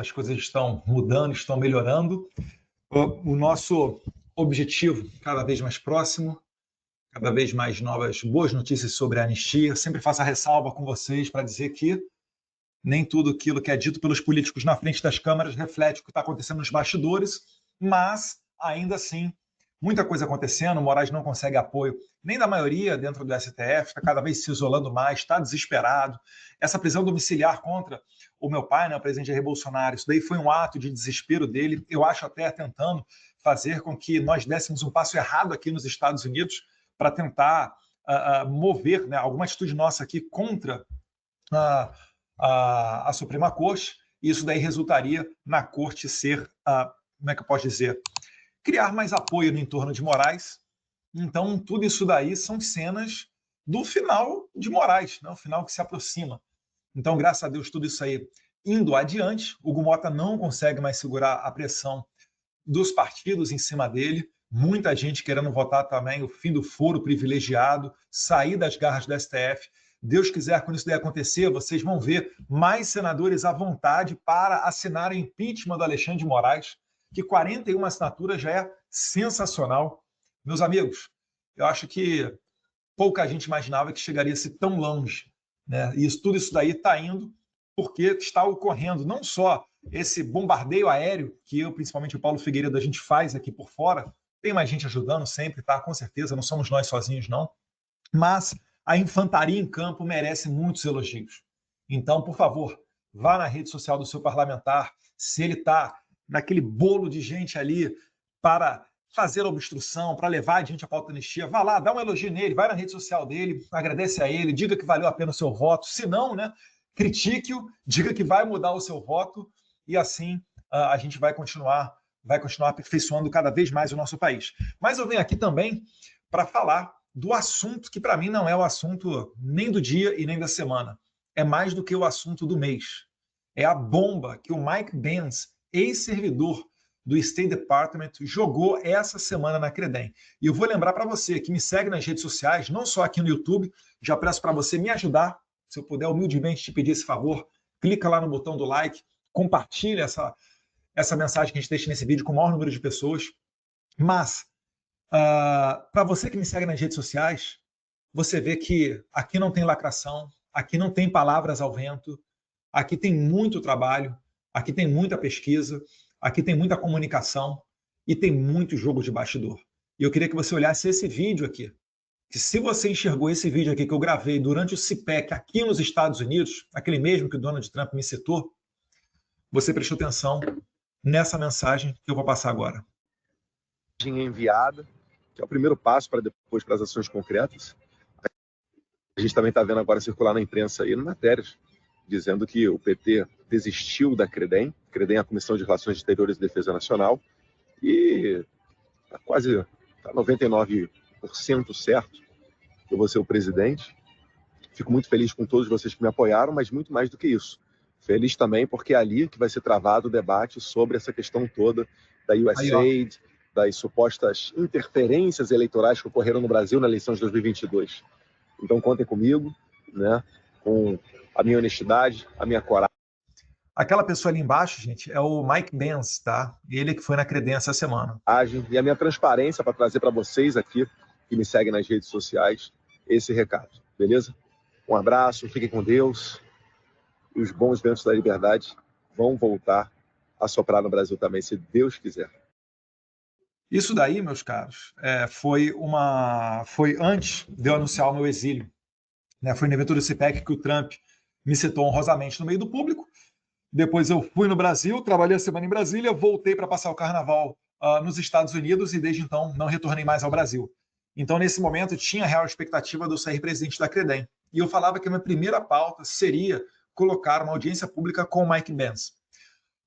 as coisas estão mudando, estão melhorando. O nosso objetivo cada vez mais próximo, cada vez mais novas boas notícias sobre a anistia. Sempre faço a ressalva com vocês para dizer que nem tudo aquilo que é dito pelos políticos na frente das câmaras reflete o que está acontecendo nos bastidores, mas, ainda assim, muita coisa acontecendo. O Moraes não consegue apoio nem da maioria dentro do STF, está cada vez se isolando mais, está desesperado. Essa prisão domiciliar contra o meu pai, né, o presidente Jair Bolsonaro, isso daí foi um ato de desespero dele, eu acho até tentando fazer com que nós dessemos um passo errado aqui nos Estados Unidos para tentar mover, né, alguma atitude nossa aqui contra a Suprema Corte, e isso daí resultaria na Corte ser, como é que eu posso dizer, criar mais apoio no entorno de Moraes. Então, tudo isso daí são cenas do final de Moraes, né? O final que se aproxima. Então, graças a Deus, tudo isso aí indo adiante. O Hugo Mota não consegue mais segurar a pressão dos partidos em cima dele. Muita gente querendo votar também o fim do foro privilegiado, sair das garras do STF. Deus quiser, quando isso daí acontecer, vocês vão ver mais senadores à vontade para assinar o impeachment do Alexandre de Moraes, que 41 assinaturas já é sensacional. Meus amigos, eu acho que pouca gente imaginava que chegaria-se tão longe, né? E tudo isso daí está indo porque está ocorrendo não só esse bombardeio aéreo que eu, principalmente o Paulo Figueiredo, a gente faz aqui por fora, tem mais gente ajudando sempre, tá? Com certeza, não somos nós sozinhos, não. Mas a infantaria em campo merece muitos elogios. Então, por favor, vá na rede social do seu parlamentar, se ele está naquele bolo de gente ali para fazer a obstrução, para levar adiante a pauta da anistia, vá lá, dá um elogio nele, vai na rede social dele, agradece a ele, diga que valeu a pena o seu voto, se não, né, critique-o, diga que vai mudar o seu voto, e assim a gente vai continuar aperfeiçoando cada vez mais o nosso país. Mas eu venho aqui também para falar do assunto que, para mim, não é o assunto nem do dia e nem da semana. É mais do que o assunto do mês. É a bomba que o Mike Pence, ex-servidor do State Department, jogou essa semana na Credem. E eu vou lembrar para você que me segue nas redes sociais, não só aqui no YouTube, já peço para você me ajudar, se eu puder humildemente te pedir esse favor, clica lá no botão do like, compartilha essa mensagem que a gente deixa nesse vídeo com o maior número de pessoas. Mas, para você que me segue nas redes sociais, você vê que aqui não tem lacração, aqui não tem palavras ao vento, aqui tem muito trabalho, aqui tem muita pesquisa, aqui tem muita comunicação e tem muito jogo de bastidor. E eu queria que você olhasse esse vídeo aqui, que se você enxergou esse vídeo aqui que eu gravei durante o CPEC aqui nos Estados Unidos, aquele mesmo que o Donald Trump me citou, você prestou atenção nessa mensagem que eu vou passar agora. Enviada, que é o primeiro passo para depois para as ações concretas. A gente também está vendo agora circular na imprensa aí matérias dizendo que o PT desistiu da Credem. Credem é a Comissão de Relações Exteriores e Defesa Nacional, e está quase 99% certo que eu vou ser o presidente. Fico muito feliz com todos vocês que me apoiaram, mas muito mais do que isso. Feliz também porque é ali que vai ser travado o debate sobre essa questão toda da USAID, das supostas interferências eleitorais que ocorreram no Brasil na eleição de 2022. Então contem comigo, né, com a minha honestidade, a minha coragem. Aquela pessoa ali embaixo, gente, é o Mike Pence, tá? Ele que foi na Credem essa semana. E a minha transparência para trazer para vocês aqui, que me seguem nas redes sociais, esse recado, beleza? Um abraço, fiquem com Deus, e os bons ventos da liberdade vão voltar a soprar no Brasil também, se Deus quiser. Isso daí, meus caros, foi antes de eu anunciar o meu exílio. Né? Foi no evento do CPEC que o Trump me citou honrosamente no meio do público. Depois eu fui no Brasil, trabalhei a semana em Brasília, voltei para passar o carnaval nos Estados Unidos e desde então não retornei mais ao Brasil. Então, nesse momento, tinha a real expectativa de eu sair presidente da Credem. E eu falava que a minha primeira pauta seria colocar uma audiência pública com o Mike Pence.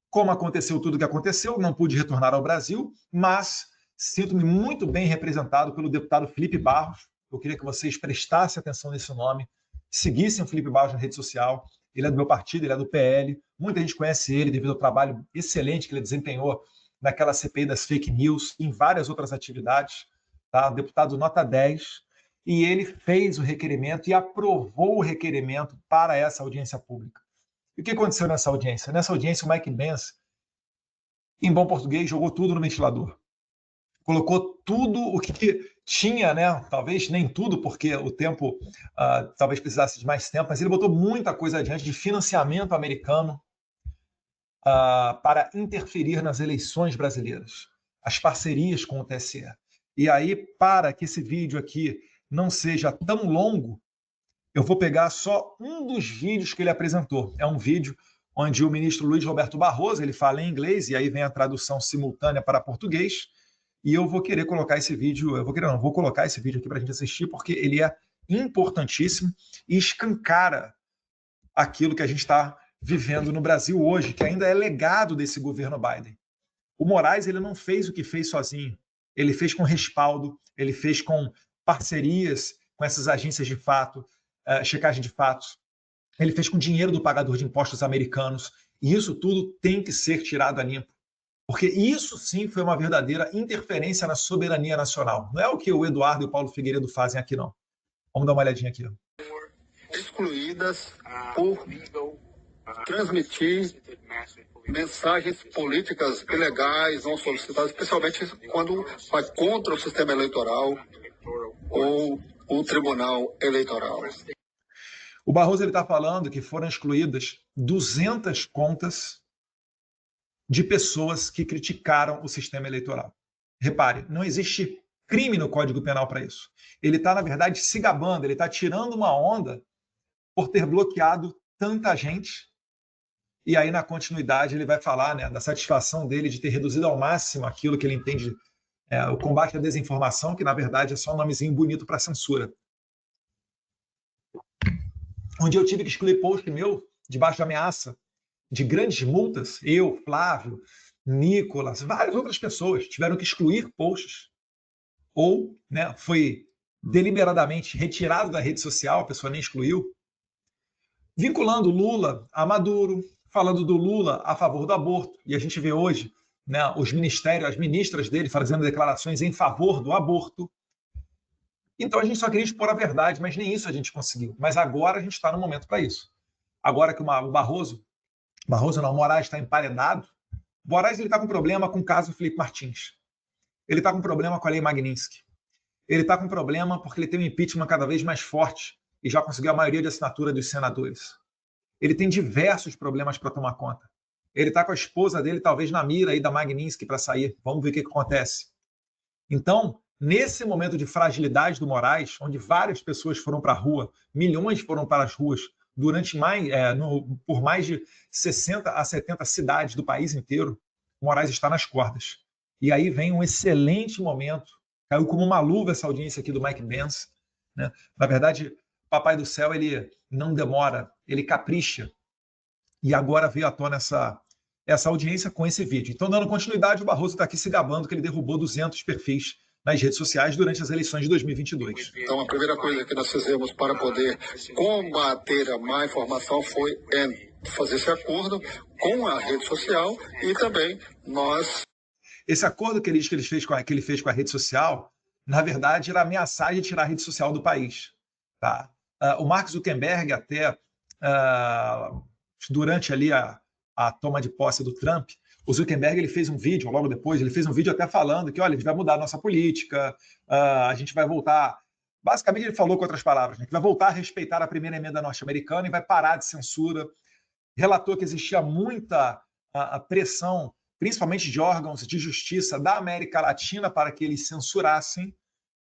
Como aconteceu tudo o que aconteceu, não pude retornar ao Brasil, mas sinto-me muito bem representado pelo deputado Felipe Barros. Eu queria que vocês prestassem atenção nesse nome, seguissem o Felipe Barros na rede social. Ele é do meu partido, ele é do PL. Muita gente conhece ele devido ao trabalho excelente que ele desempenhou naquela CPI das fake news, em várias outras atividades. Tá? Deputado nota 10. E ele fez o requerimento e aprovou o requerimento para essa audiência pública. E o que aconteceu nessa audiência? Nessa audiência, o Mike Pence, em bom português, jogou tudo no ventilador. Colocou tudo o que tinha, né? Talvez nem tudo, porque o tempo talvez precisasse de mais tempo, mas ele botou muita coisa adiante de financiamento americano para interferir nas eleições brasileiras, as parcerias com o TSE. E aí, para que esse vídeo aqui não seja tão longo, eu vou pegar só um dos vídeos que ele apresentou. É um vídeo onde o ministro Luiz Roberto Barroso, ele fala em inglês, e aí vem a tradução simultânea para português, e eu vou querer colocar esse vídeo, vou colocar esse vídeo aqui para a gente assistir, porque ele é importantíssimo e escancara aquilo que a gente está vivendo no Brasil hoje, que ainda é legado desse governo Biden. O Moraes, ele não fez o que fez sozinho, ele fez com respaldo, ele fez com parcerias com essas agências de fato, checagem de fatos, ele fez com dinheiro do pagador de impostos americanos, e isso tudo tem que ser tirado a limpo. Porque isso sim foi uma verdadeira interferência na soberania nacional. Não é o que o Eduardo e o Paulo Figueiredo fazem aqui, não. Vamos dar uma olhadinha aqui. Excluídas por transmitir mensagens políticas ilegais, não solicitadas, especialmente quando vai contra o sistema eleitoral ou o Tribunal Eleitoral. O Barroso está falando que foram excluídas 200 contas de pessoas que criticaram o sistema eleitoral. Repare, não existe crime no Código Penal para isso. Ele está, na verdade, se gabando, ele está tirando uma onda por ter bloqueado tanta gente. E aí, na continuidade, ele vai falar, né, da satisfação dele de ter reduzido ao máximo aquilo que ele entende, o combate à desinformação, que, na verdade, é só um nomezinho bonito para censura. Onde eu tive que excluir post meu, debaixo de ameaça de grandes multas, eu, Flávio, Nicolas, várias outras pessoas tiveram que excluir posts. Ou, né, foi deliberadamente retirado da rede social, a pessoa nem excluiu. Vinculando Lula a Maduro, falando do Lula a favor do aborto. E a gente vê hoje, né, os ministérios, as ministras dele fazendo declarações em favor do aborto. Então a gente só queria expor a verdade, mas nem isso a gente conseguiu. Mas agora a gente está no momento para isso. Agora que o Moraes está emparedado, o Moraes está com problema com o caso Felipe Martins. Ele está com problema com a lei Magnitsky. Ele está com problema porque ele tem um impeachment cada vez mais forte e já conseguiu a maioria de assinatura dos senadores. Ele tem diversos problemas para tomar conta. Ele está com a esposa dele, talvez na mira aí da Magnitsky para sair. Vamos ver o que acontece. Então, nesse momento de fragilidade do Moraes, onde várias pessoas foram para a rua, milhões foram para as ruas, por mais de 60 a 70 cidades do país inteiro, o Moraes está nas cordas. E aí vem um excelente momento, caiu como uma luva essa audiência aqui do Mike Pence, né? Na verdade, Papai do Céu, ele não demora, ele capricha. E agora veio à tona essa audiência com esse vídeo. Então, dando continuidade, o Barroso está aqui se gabando que ele derrubou 200 perfis nas redes sociais durante as eleições de 2022. Então, a primeira coisa que nós fizemos para poder combater a má informação foi fazer esse acordo com a rede social e também nós... Esse acordo que ele fez com a rede social, na verdade, era ameaçar de tirar a rede social do país. Tá? O Mark Zuckerberg, até durante ali a toma de posse do Trump, o Zuckerberg ele fez um vídeo, logo depois, ele fez um vídeo até falando que, olha, a gente vai mudar a nossa política, a gente vai voltar... Basicamente, ele falou com outras palavras, né, que vai voltar a respeitar a primeira emenda norte-americana e vai parar de censura. Relatou que existia muita pressão, principalmente de órgãos de justiça da América Latina, para que eles censurassem.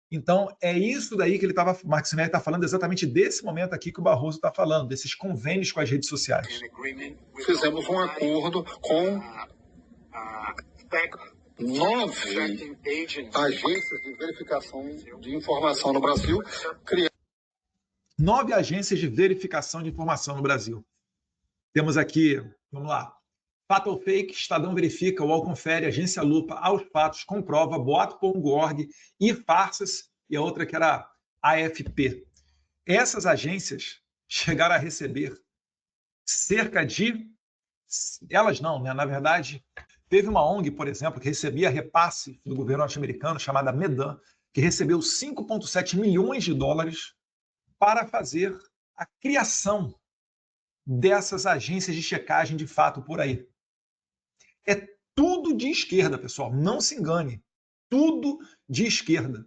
Então, é isso daí que Mark Zuckerberg está falando, exatamente desse momento aqui que o Barroso está falando, desses convênios com as redes sociais. Fizemos um acordo com 9 agências de verificação de informação no Brasil. 9 agências de verificação de informação no Brasil. Temos aqui, vamos lá, Fato ou Fake, Estadão Verifica, UOL Confere, Agência Lupa, Aos Fatos, Comprova, Boato.org, e-Farsas, e a outra que era AFP. Essas agências chegaram a receber cerca de... Elas não, né? Na verdade, teve uma ONG, por exemplo, que recebia repasse do governo norte-americano, chamada Medan, que recebeu 5,7 milhões de dólares para fazer a criação dessas agências de checagem de fato por aí. É tudo de esquerda, pessoal. Não se engane. Tudo de esquerda.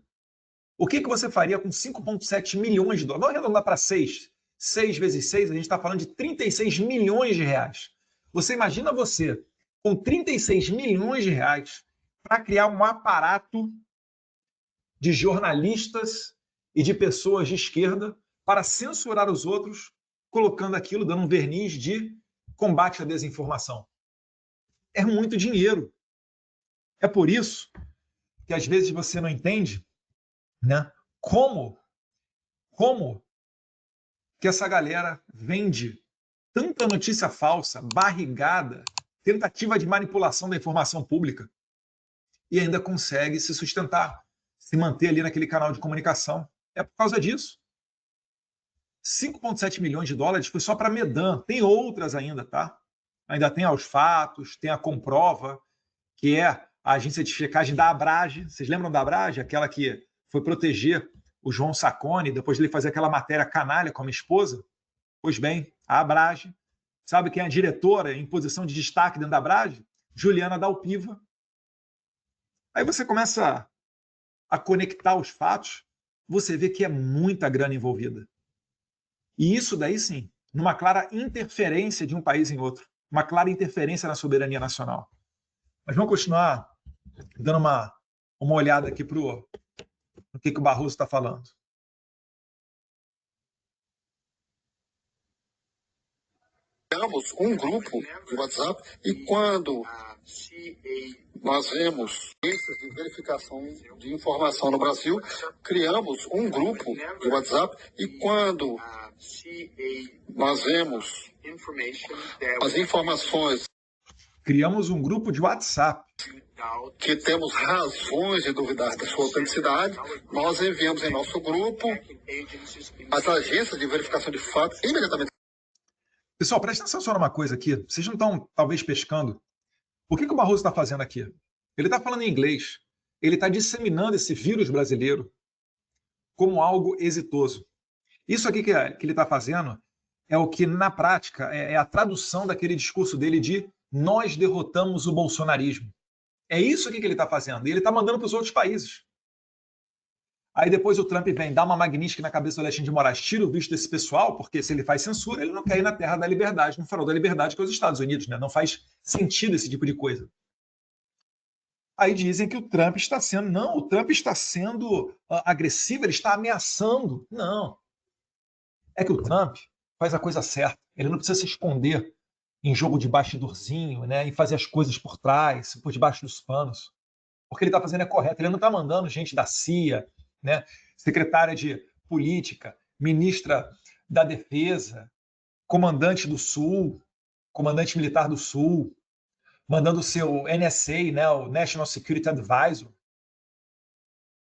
O que você faria com 5,7 milhões de dólares? Vamos arredondar para 6. 6 vezes 6, a gente está falando de 36 milhões de reais. Você imagina você com 36 milhões de reais para criar um aparato de jornalistas e de pessoas de esquerda para censurar os outros, colocando aquilo, dando um verniz de combate à desinformação. É muito dinheiro. É por isso que às vezes você não entende, né, como que essa galera vende tanta notícia falsa, barrigada, tentativa de manipulação da informação pública e ainda consegue se sustentar, se manter ali naquele canal de comunicação. É por causa disso. 5,7 milhões de dólares foi só para Medan. Tem outras ainda, tá? Ainda tem Aos Fatos, tem a Comprova, que é a agência de checagem da Abrage. Vocês lembram da Abrage? Aquela que foi proteger o João Sacconi, depois de ele fazer aquela matéria canalha com a minha esposa? Pois bem, a Abrage. Sabe quem é a diretora em posição de destaque dentro da Abrage? Juliana Dalpiva. Aí você começa a conectar os fatos, você vê que é muita grana envolvida. E isso daí, sim, numa clara interferência de um país em outro. Uma clara interferência na soberania nacional. Mas vamos continuar dando uma olhada aqui para o que o Barroso está falando. Criamos um grupo de WhatsApp e quando nós vemos agências de verificação de informação no Brasil, criamos um grupo de WhatsApp e quando nós vemos as informações, criamos um grupo de WhatsApp que temos razões de duvidar da sua autenticidade, nós enviamos em nosso grupo as agências de verificação de fatos imediatamente. Pessoal, presta atenção só numa coisa aqui. Vocês não estão, talvez, pescando. O que o Barroso está fazendo aqui? Ele está falando em inglês. Ele está disseminando esse vírus brasileiro como algo exitoso. Isso aqui que ele está fazendo é o que, na prática, é a tradução daquele discurso dele de nós derrotamos o bolsonarismo. É isso aqui que ele está fazendo. E ele está mandando para os outros países. Aí depois o Trump vem, dá uma magnífica na cabeça do Alexandre de Moraes, tira o visto desse pessoal, porque se ele faz censura, ele não quer ir na terra da liberdade, no farol da liberdade, que é os Estados Unidos, né? Não faz sentido esse tipo de coisa. Aí dizem que o Trump está sendo... Não, o Trump está sendo agressivo, ele está ameaçando. Não. É que o Trump faz a coisa certa. Ele não precisa se esconder em jogo de bastidorzinho, né? E fazer as coisas por trás, por debaixo dos panos. Porque ele está fazendo é correto. Ele não está mandando gente da CIA, né? Secretária de Política, ministra da Defesa, comandante do Sul, comandante militar do Sul, mandando o seu NSA, né, o National Security Advisor.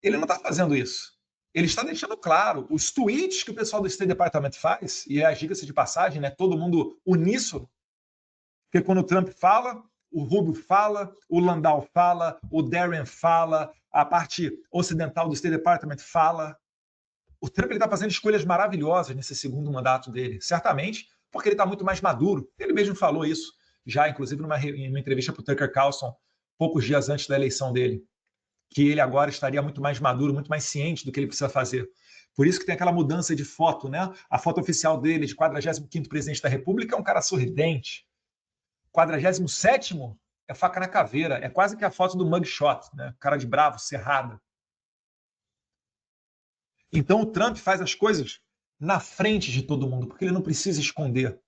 Ele não está fazendo isso. Ele está deixando claro os tweets que o pessoal do State Department faz, e diga-se de passagem, né, todo mundo uníssono, porque quando o Trump fala, o Rubio fala, o Landau fala, o Darren fala, a parte ocidental do State Department fala. O Trump está fazendo escolhas maravilhosas nesse segundo mandato dele, certamente, porque ele está muito mais maduro. Ele mesmo falou isso, já inclusive numa entrevista para o Tucker Carlson, poucos dias antes da eleição dele, que ele agora estaria muito mais maduro, muito mais ciente do que ele precisa fazer. Por isso que tem aquela mudança de foto, né? A foto oficial dele, de 45º presidente da República, é um cara sorridente. 47º é faca na caveira, é quase que a foto do mugshot, né? Cara de bravo, cerrada. Então o Trump faz as coisas na frente de todo mundo, porque ele não precisa esconder.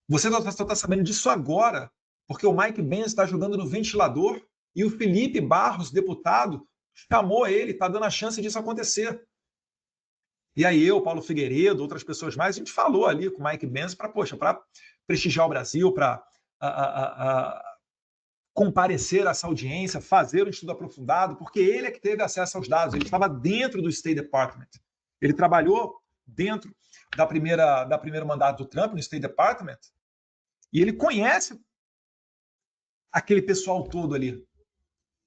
Você só está sabendo disso agora, porque o Mike Pence está jogando no ventilador e o Felipe Barros, deputado, chamou ele, está dando a chance disso acontecer. E aí eu, Paulo Figueiredo, outras pessoas mais, a gente falou ali com o Mike Pence para prestigiar o Brasil, para comparecer a essa audiência, fazer um estudo aprofundado, porque ele é que teve acesso aos dados, ele estava dentro do State Department. Ele trabalhou dentro da primeiro mandato do Trump no State Department e ele conhece aquele pessoal todo ali.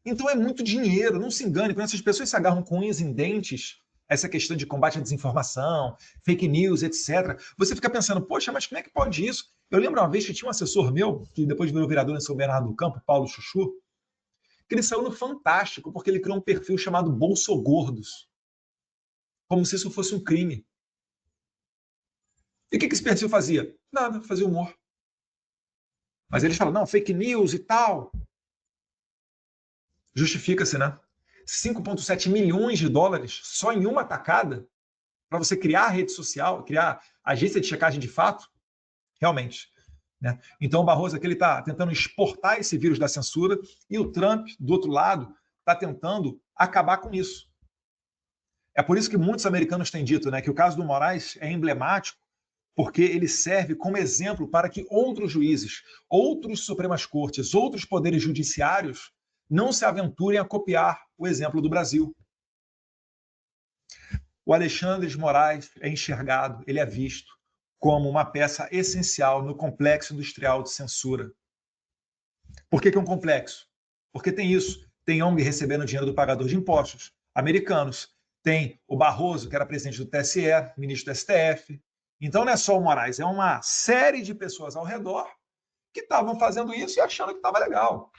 Então é muito dinheiro, não se engane, quando essas pessoas se agarram com unhas em dentes essa questão de combate à desinformação, fake news, etc., você fica pensando, poxa, mas como é que pode isso? Eu lembro uma vez que tinha um assessor meu, que depois virou vereador em São Bernardo do Campo, Paulo Chuchu, que ele saiu no Fantástico porque ele criou um perfil chamado Bolsogordos, como se isso fosse um crime. E o que esse perfil fazia? Nada, fazia humor. Mas eles falam, não, fake news e tal. Justifica-se, né? 5,7 milhões de dólares só em uma tacada para você criar rede social, criar agência de checagem de fato? Realmente. Né? Então o Barroso aqui está tentando exportar esse vírus da censura e o Trump, do outro lado, está tentando acabar com isso. É por isso que muitos americanos têm dito, né, que o caso do Moraes é emblemático, porque ele serve como exemplo para que outros juízes, outros Supremas Cortes, outros poderes judiciários não se aventurem a copiar o exemplo do Brasil. O Alexandre de Moraes é enxergado, ele é visto como uma peça essencial no complexo industrial de censura. Por que é um complexo? Porque tem isso. Tem ONG recebendo dinheiro do pagador de impostos, americanos. Tem o Barroso, que era presidente do TSE, ministro do STF. Então não é só o Moraes, é uma série de pessoas ao redor que estavam fazendo isso e achando que estava legal.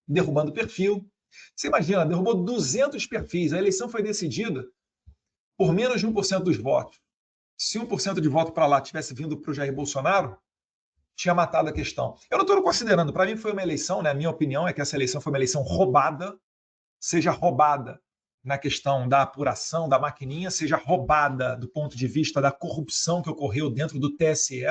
Derrubando perfil. Você imagina, derrubou 200 perfis. A eleição foi decidida por menos de 1% dos votos. Se 1% de voto para lá tivesse vindo para o Jair Bolsonaro, tinha matado a questão. Eu não estou considerando, para mim foi uma eleição, né? A minha opinião é que essa eleição foi uma eleição roubada, seja roubada na questão da apuração, da maquininha, seja roubada do ponto de vista da corrupção que ocorreu dentro do TSE,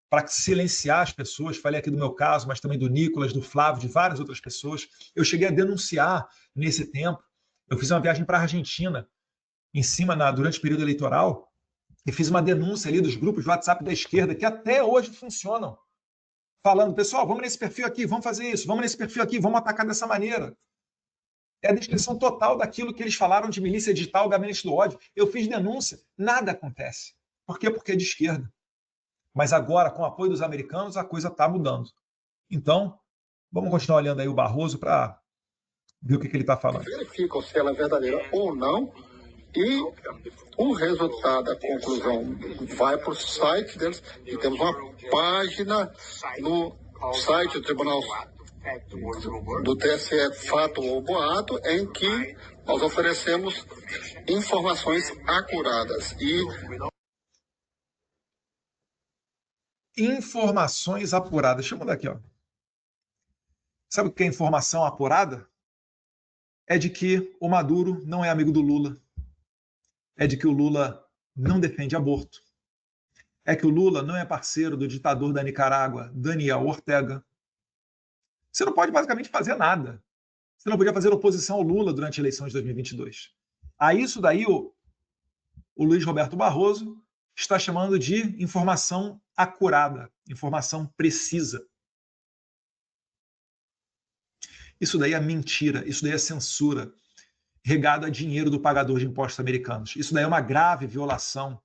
para silenciar as pessoas. Falei aqui do meu caso, mas também do Nicolas, do Flávio, de várias outras pessoas. Eu cheguei a denunciar nesse tempo. Eu fiz uma viagem para a Argentina, durante o período eleitoral, e fiz uma denúncia ali dos grupos de WhatsApp da esquerda, que até hoje funcionam, falando, pessoal, vamos nesse perfil aqui, vamos fazer isso, vamos nesse perfil aqui, vamos atacar dessa maneira. É a descrição total daquilo que eles falaram de milícia digital, gabinete do ódio. Eu fiz denúncia, nada acontece. Por quê? Porque é de esquerda. Mas agora, com o apoio dos americanos, a coisa está mudando. Então, vamos continuar olhando aí o Barroso para ver o que ele está falando. Verificam se ela é verdadeira ou não, e o resultado, a conclusão, vai para o site deles, e temos uma página no site do Tribunal do TSE, Fato ou Boato, em que nós oferecemos informações acuradas. Informações apuradas. Deixa eu mudar aqui, ó. Sabe o que é informação apurada? É de que o Maduro não é amigo do Lula. É de que o Lula não defende aborto. É que o Lula não é parceiro do ditador da Nicarágua, Daniel Ortega. Você não pode basicamente fazer nada. Você não podia fazer oposição ao Lula durante a eleição de 2022. A isso daí o Luiz Roberto Barroso está chamando de informação acurada, informação precisa. Isso daí é mentira, isso daí é censura, regado a dinheiro do pagador de impostos americanos. Isso daí é uma grave violação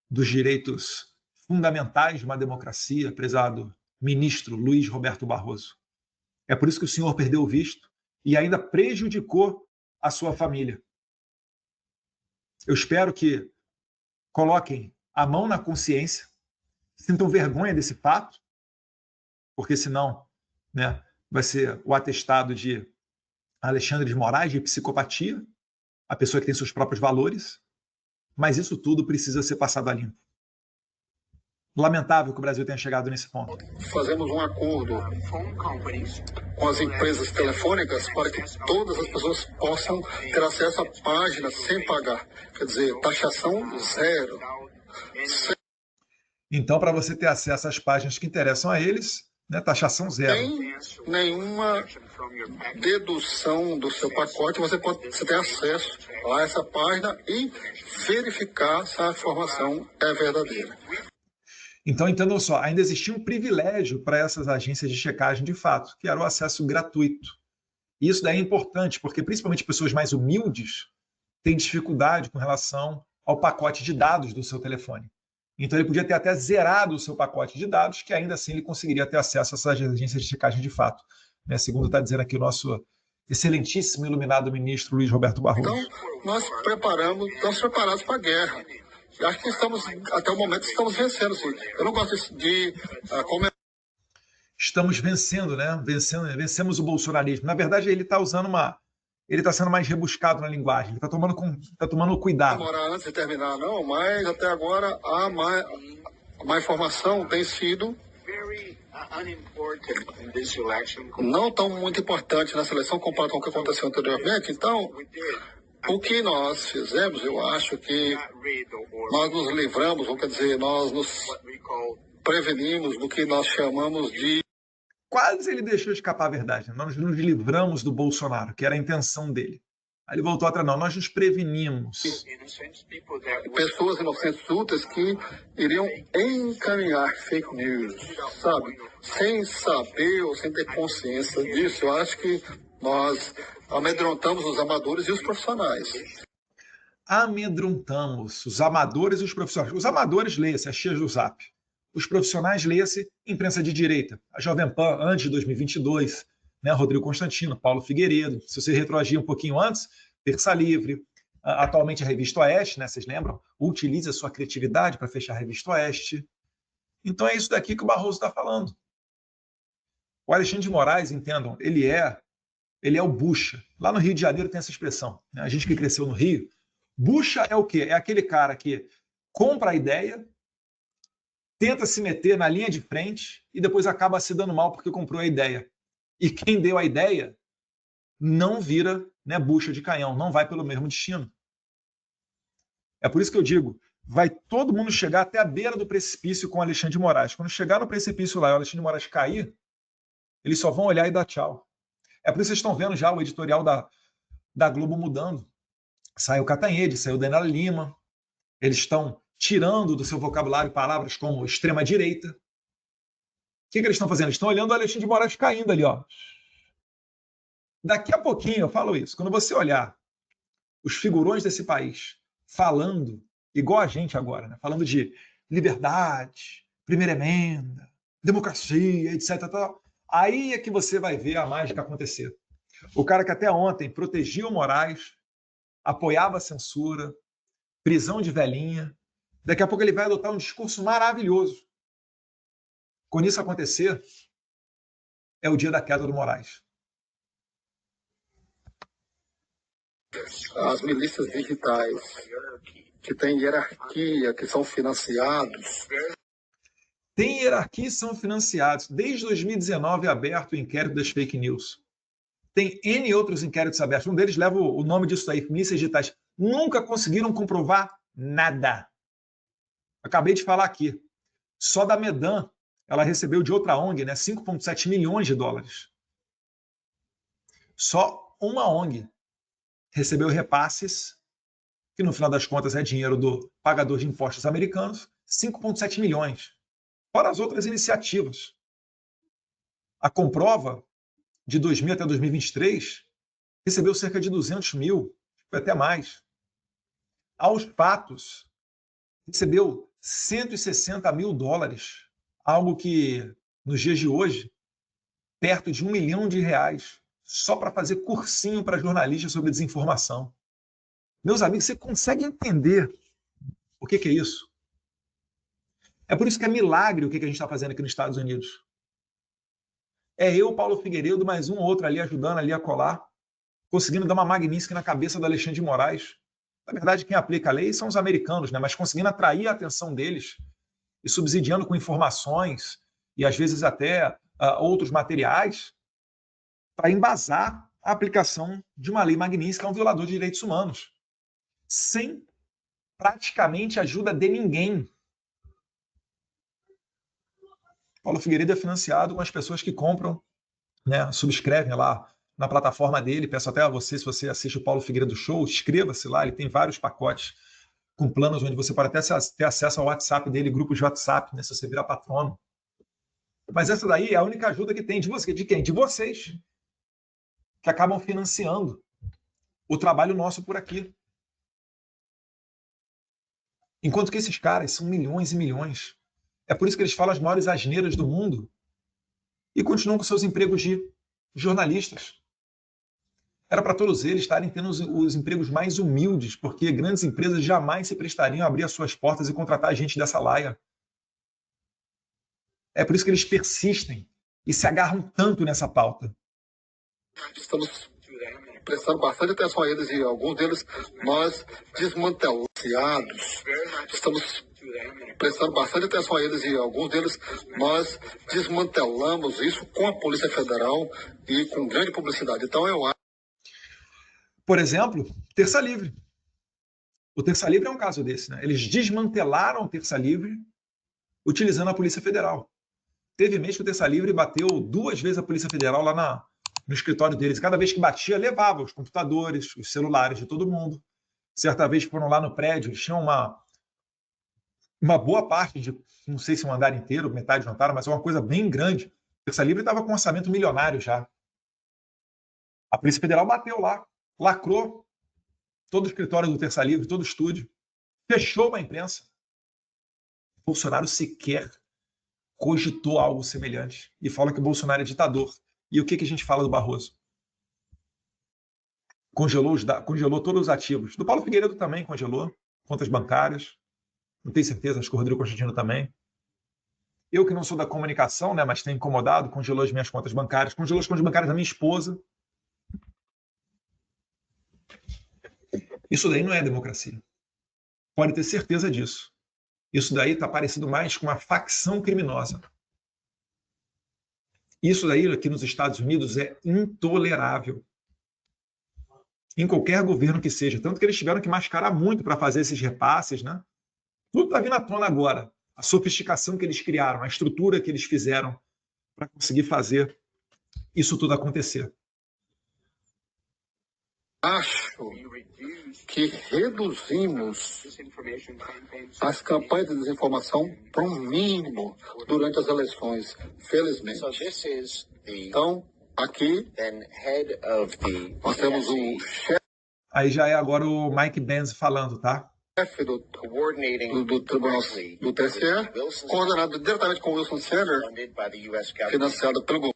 dos direitos fundamentais de uma democracia, prezado ministro Luiz Roberto Barroso. É por isso que o senhor perdeu o visto e ainda prejudicou a sua família. Eu espero que coloquem a mão na consciência, sintam vergonha desse fato, porque senão, né, vai ser o atestado de Alexandre de Moraes, de psicopatia, a pessoa que tem seus próprios valores, mas isso tudo precisa ser passado a limpo. Lamentável que o Brasil tenha chegado nesse ponto. Fazemos um acordo com as empresas telefônicas para que todas as pessoas possam ter acesso à página sem pagar. Quer dizer, taxação zero. Então, para você ter acesso às páginas que interessam a eles, né, taxação zero. Sem nenhuma dedução do seu pacote, você tem acesso a essa página e verificar se a informação é verdadeira. Então, entendam só, ainda existia um privilégio para essas agências de checagem de fato, que era o acesso gratuito. E isso daí é importante, porque principalmente pessoas mais humildes têm dificuldade com relação ao pacote de dados do seu telefone. Então, ele podia ter até zerado o seu pacote de dados, que ainda assim ele conseguiria ter acesso a essas agências de checagem de fato. Segundo está dizendo aqui o nosso excelentíssimo e iluminado ministro Luiz Roberto Barroso. Então, nós estamos preparados para a guerra. Eu acho que até o momento, estamos vencendo, sim. Eu não gosto de comentar. Estamos vencendo, né? Vencemos o bolsonarismo. Na verdade, ele está ele está sendo mais rebuscado na linguagem. Ele está tomando cuidado. Não demorar antes de terminar, não, mas até agora a má informação tem sido não tão muito importante na seleção comparado com o que aconteceu anteriormente. Então, o que nós fizemos, eu acho que nós nos livramos, ou quer dizer, nós nos prevenimos do que nós chamamos de... Quase ele deixou escapar a verdade. Nós nos livramos do Bolsonaro, que era a intenção dele. Aí ele voltou atrás, não, nós nos prevenimos. Pessoas inocentes úteis que iriam encaminhar fake news, sabe? Sem saber ou sem ter consciência disso. Eu acho que nós amedrontamos os amadores e os profissionais. Amedrontamos os amadores e os profissionais. Os amadores, leia-se, as cheias do Zap. Os profissionais, leia-se, imprensa de direita. A Jovem Pan, antes de 2022, né, Rodrigo Constantino, Paulo Figueiredo. Se você retroagir um pouquinho antes, Terça Livre. Atualmente a Revista Oeste, né, vocês lembram? Utiliza a sua criatividade para fechar a Revista Oeste. Então é isso daqui que o Barroso está falando. O Alexandre de Moraes, entendam, ele é o bucha. Lá no Rio de Janeiro tem essa expressão, né? A gente que cresceu no Rio, bucha é o quê? É aquele cara que compra a ideia, tenta se meter na linha de frente e depois acaba se dando mal porque comprou a ideia. E quem deu a ideia não vira, né, bucha de canhão, não vai pelo mesmo destino. É por isso que eu digo, vai todo mundo chegar até a beira do precipício com o Alexandre de Moraes. Quando chegar no precipício lá e o Alexandre de Moraes cair, eles só vão olhar e dar tchau. É por isso que vocês estão vendo já o editorial da Globo mudando. Saiu Catanhede, saiu Daniela Lima. Eles estão tirando do seu vocabulário palavras como extrema-direita. O que eles estão fazendo? Eles estão olhando o Alexandre de Moraes caindo ali, ó. Daqui a pouquinho eu falo isso. Quando você olhar os figurões desse país falando, igual a gente agora, né? Falando de liberdade, primeira emenda, democracia, etc. Tal, aí é que você vai ver a mágica acontecer. O cara que até ontem protegia o Moraes, apoiava a censura, prisão de velhinha, daqui a pouco ele vai adotar um discurso maravilhoso. Quando isso acontecer, é o dia da queda do Moraes. As milícias digitais, que têm hierarquia, que são financiados. Tem hierarquia e são financiados. Desde 2019 é aberto o inquérito das fake news. Tem N outros inquéritos abertos. Um deles leva o nome disso aí, milícias digitais. Nunca conseguiram comprovar nada. Acabei de falar aqui. Só da Medan, ela recebeu de outra ONG, né, 5,7 milhões de dólares. Só uma ONG recebeu repasses, que no final das contas é dinheiro do pagador de impostos americanos, 5,7 milhões. Fora as outras iniciativas. A Comprova, de 2000 até 2023, recebeu cerca de 200 mil, até mais. Aos Patos, recebeu 160 mil dólares, algo que, nos dias de hoje, perto de R$1 milhão, só para fazer cursinho para jornalistas sobre desinformação. Meus amigos, você consegue entender o que é isso? É por isso que é milagre o que a gente está fazendo aqui nos Estados Unidos. É eu, Paulo Figueiredo, mais um ou outro ali ajudando ali a colar, conseguindo dar uma magnífica na cabeça do Alexandre de Moraes. Na verdade, quem aplica a lei são os americanos, né? Mas conseguindo atrair a atenção deles e subsidiando com informações e às vezes até outros materiais para embasar a aplicação de uma lei magnífica que é um violador de direitos humanos, sem praticamente ajuda de ninguém. Paulo Figueiredo é financiado com as pessoas que compram, né, subscrevem lá na plataforma dele. Peço até a você, se você assiste o Paulo Figueiredo Show, inscreva-se lá, ele tem vários pacotes com planos onde você pode até ter acesso ao WhatsApp dele, grupos de WhatsApp, né, se você virar patrono. Mas essa daí é a única ajuda que tem de você, de quem? De vocês, que acabam financiando o trabalho nosso por aqui. Enquanto que esses caras são milhões e milhões. É por isso que eles falam as maiores asneiras do mundo e continuam com seus empregos de jornalistas. Era para todos eles estarem tendo os empregos mais humildes, porque grandes empresas jamais se prestariam a abrir as suas portas e contratar gente dessa laia. É por isso que eles persistem e se agarram tanto nessa pauta. Estamos prestando bastante atenção a eles e alguns deles nós desmantelamos. Estamos prestando bastante atenção a eles e alguns deles nós desmantelamos isso com a Polícia Federal e com grande publicidade. Então eu acho. Por exemplo, Terça Livre. O Terça Livre é um caso desse, né? Eles desmantelaram o Terça Livre utilizando a Polícia Federal. Teve mês que o Terça Livre bateu 2 vezes a Polícia Federal lá no escritório deles. Cada vez que batia, levava os computadores, os celulares de todo mundo. Certa vez foram lá no prédio, tinham uma boa parte de, não sei se um andar inteiro, metade do andar, mas é uma coisa bem grande. O Terça Livre estava com um orçamento milionário já. A Polícia Federal bateu lá, lacrou todo o escritório do Terça Livre, todo o estúdio, fechou a imprensa. Bolsonaro sequer cogitou algo semelhante e fala que o Bolsonaro é ditador. E o que a gente fala do Barroso? Congelou todos os ativos. Do Paulo Figueiredo também congelou, contas bancárias. Não tenho certeza, acho que o Rodrigo Constantino também. Eu que não sou da comunicação, né, mas tenho incomodado, congelou as minhas contas bancárias, congelou as contas bancárias da minha esposa. Isso daí não é democracia. Pode ter certeza disso. Isso daí está parecido mais com uma facção criminosa. Isso daí aqui nos Estados Unidos é intolerável. Em qualquer governo que seja. Tanto que eles tiveram que mascarar muito para fazer esses repasses, né? Tudo está vindo à tona agora. A sofisticação que eles criaram, a estrutura que eles fizeram para conseguir fazer isso tudo acontecer. Acho que reduzimos as campanhas de desinformação para um mínimo durante as eleições, felizmente. Então, aqui nós temos o chefe. Aí já é agora o Mike Benz falando, tá? Chefe do Tribunal do TSE, coordenado diretamente com o Wilson Center, financiado pelo governo.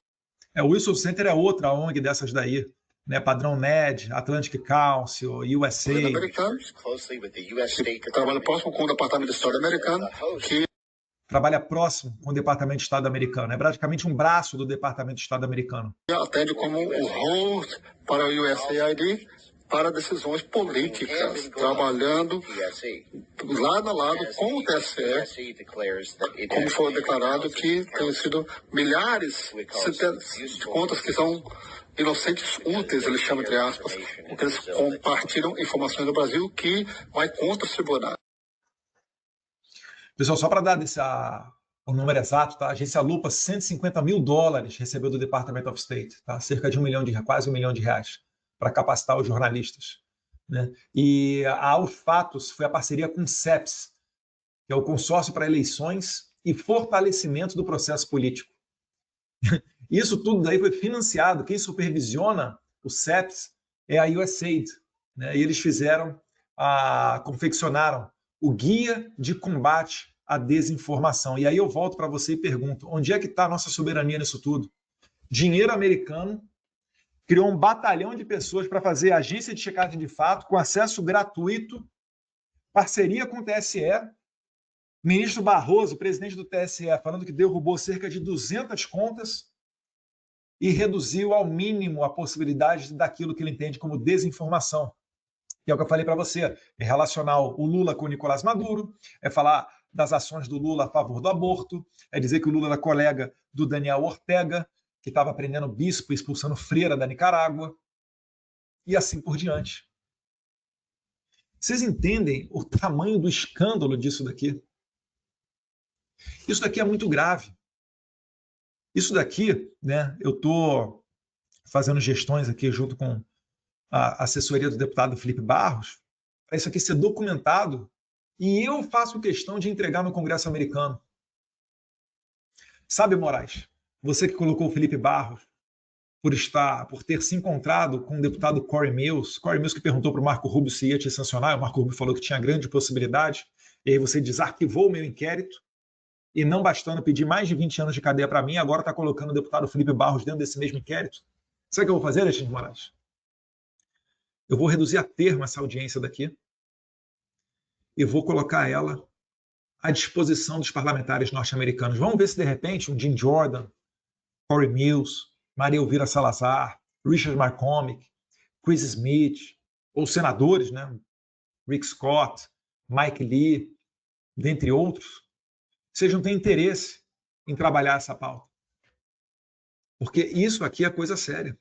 O Wilson Center é outra ONG dessas daí, né? Padrão NED, Atlantic Council, USA. Que trabalha próximo com o Departamento de Estado americano, que trabalha próximo com o Departamento de Estado americano. É praticamente um braço do Departamento de Estado americano. Atende como o host para o USAID para decisões políticas, trabalhando lado a lado com o TSE, como foi declarado que tem sido milhares de contas que são inocentes úteis, eles chamam entre aspas, porque eles compartilham informações do Brasil que vai contra os tribunais. Pessoal, só para dar o número exato, tá? A agência Lupa, $150 mil recebeu do Department of State, tá? Cerca de quase 1 milhão de reais, para capacitar os jornalistas, né? E aos fatos foi a parceria com o CEPS, que é o Consórcio para Eleições e Fortalecimento do Processo Político. Isso tudo daí foi financiado. Quem supervisiona o CEPS é a USAID, né? E eles confeccionaram o Guia de Combate à Desinformação. E aí eu volto para você e pergunto, onde é que está a nossa soberania nisso tudo? Dinheiro americano criou um batalhão de pessoas para fazer agência de checagem de fato, com acesso gratuito, parceria com o TSE, ministro Barroso, presidente do TSE, falando que derrubou cerca de 200 contas e reduziu ao mínimo a possibilidade daquilo que ele entende como desinformação. Que é o que eu falei para você, é relacionar o Lula com o Nicolás Maduro, é falar das ações do Lula a favor do aborto, é dizer que o Lula era colega do Daniel Ortega, que estava prendendo bispo e expulsando freira da Nicarágua, e assim por diante. Vocês entendem o tamanho do escândalo disso daqui? Isso daqui é muito grave. Isso daqui, né, eu estou fazendo gestões aqui junto com a assessoria do deputado Felipe Barros, para isso aqui ser documentado, e eu faço questão de entregar no Congresso americano. Sabe, Moraes, você que colocou o Felipe Barros por ter se encontrado com o deputado Corey Mills que perguntou para o Marco Rubio se ia te sancionar, o Marco Rubio falou que tinha grande possibilidade, e aí você desarquivou o meu inquérito, e não bastando pedir mais de 20 anos de cadeia para mim, agora está colocando o deputado Felipe Barros dentro desse mesmo inquérito. Sabe o que eu vou fazer, Alexandre de Moraes? Eu vou reduzir a termo essa audiência daqui e vou colocar ela à disposição dos parlamentares norte-americanos. Vamos ver se, de repente, um Jim Jordan, Corey Mills, Maria Elvira Salazar, Richard McCormick, Chris Smith, ou senadores, né? Rick Scott, Mike Lee, dentre outros, sejam ter interesse em trabalhar essa pauta. Porque isso aqui é coisa séria.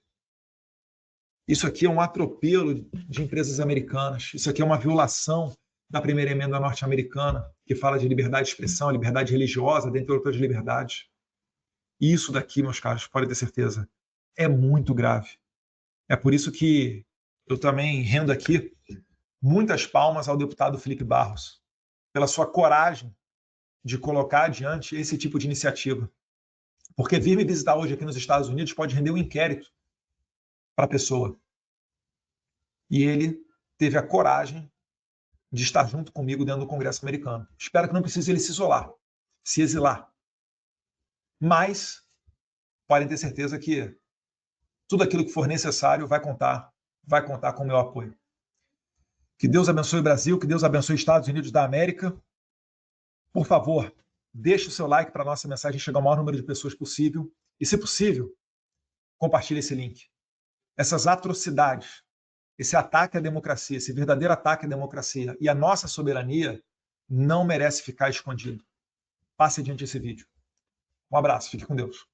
Isso aqui é um atropelo de empresas americanas. Isso aqui é uma violação da primeira emenda norte-americana, que fala de liberdade de expressão, liberdade religiosa, dentre outras liberdades. E isso daqui, meus caros, podem ter certeza, é muito grave. É por isso que eu também rendo aqui muitas palmas ao deputado Felipe Barros, pela sua coragem de colocar adiante esse tipo de iniciativa. Porque vir me visitar hoje aqui nos Estados Unidos pode render um inquérito para a pessoa. E ele teve a coragem de estar junto comigo dentro do Congresso americano. Espero que não precise ele se isolar, se exilar. Mas podem ter certeza que tudo aquilo que for necessário vai contar com o meu apoio. Que Deus abençoe o Brasil, que Deus abençoe os Estados Unidos da América. Por favor, deixe o seu like para a nossa mensagem chegar ao maior número de pessoas possível. E, se possível, compartilhe esse link. Essas atrocidades, esse ataque à democracia, esse verdadeiro ataque à democracia e à nossa soberania não merece ficar escondido. Passe adiante esse vídeo. Um abraço, fique com Deus.